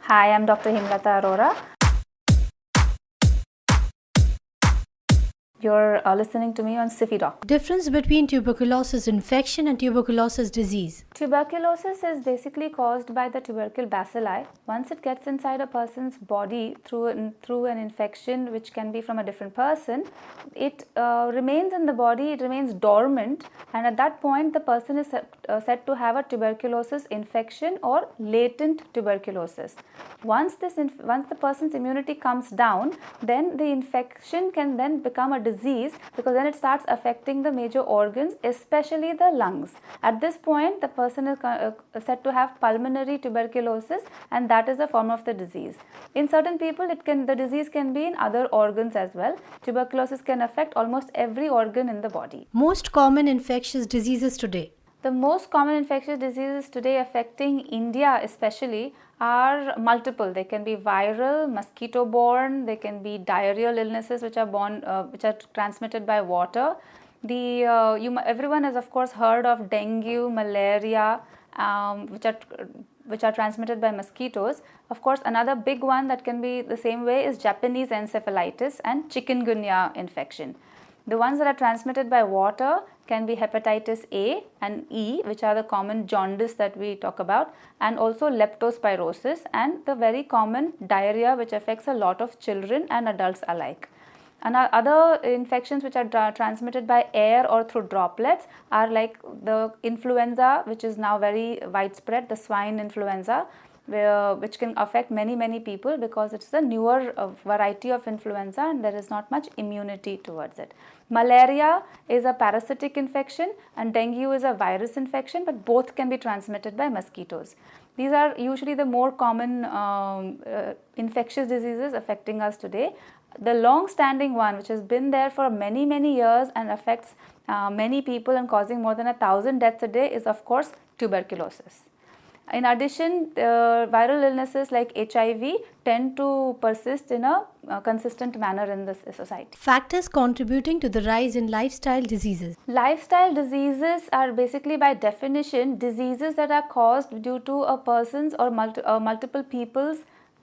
Hi, I'm Dr.Hemalata Arora. You're listening to me on Sify Doc. Difference between tuberculosis infection and tuberculosis disease. Tuberculosis is basically caused by the tubercle bacilli. Once it gets inside a person's body through an infection which can be from a different person, it remains in the body, it remains dormant, and at that point the person is said to have a tuberculosis infection or latent tuberculosis. Once the person's immunity comes down, then the infection can then become a disease, because then it starts affecting the major organs, especially the lungs. At this point, the person is said to have pulmonary tuberculosis, and that is a form of the disease. In certain people, the disease can be in other organs as well. Tuberculosis can affect almost every organ in the body. Most common infectious diseases today. The most common infectious diseases today affecting India especially are multiple. They can be viral, mosquito-borne, they can be diarrheal illnesses which are transmitted by water. Everyone has of course heard of dengue, malaria, which are transmitted by mosquitoes. Of course, another big one that can be the same way is Japanese encephalitis and chikungunya infection. The ones that are transmitted by water can be hepatitis A and E, which are the common jaundice that we talk about, and also leptospirosis and the very common diarrhea, which affects a lot of children and adults alike. And other infections which are transmitted by air or through droplets are like the influenza, which is now very widespread, the swine influenza, which can affect many people because it's a newer variety of influenza and there is not much immunity towards it. Malaria is a parasitic infection and dengue is a virus infection, but both can be transmitted by mosquitoes. These are usually the more common infectious diseases affecting us today. The long-standing one, which has been there for many years and affects many people and causing more than 1,000 deaths a day, is of course tuberculosis. In addition, viral illnesses like HIV tend to persist in a consistent manner in this society. Factors contributing to the rise in lifestyle diseases. Lifestyle diseases are basically, by definition, diseases that are caused due to a person's or multiple people's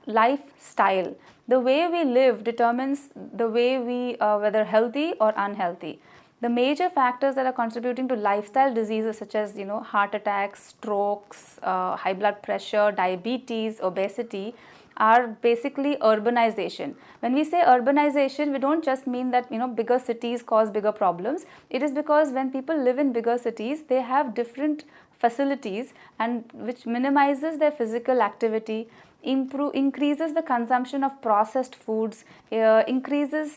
lifestyle. The way we live determines the way we whether healthy or unhealthy. The major factors that are contributing to lifestyle diseases such as heart attacks, strokes, high blood pressure, diabetes, obesity are basically urbanization. When we say urbanization, we don't just mean that bigger cities cause bigger problems. It is because when people live in bigger cities, they have different facilities and which minimizes their physical activity, increases the consumption of processed foods, decreases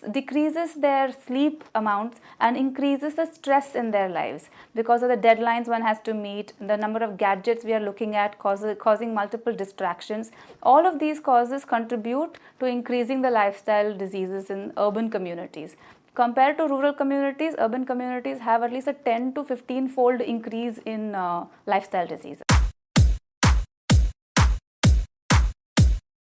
their sleep amounts, and increases the stress in their lives because of the deadlines one has to meet, the number of gadgets we are looking at causing multiple distractions. All of these causes contribute to increasing the lifestyle diseases in urban communities. Compared to rural communities, urban communities have at least a 10 to 15 fold increase in lifestyle diseases.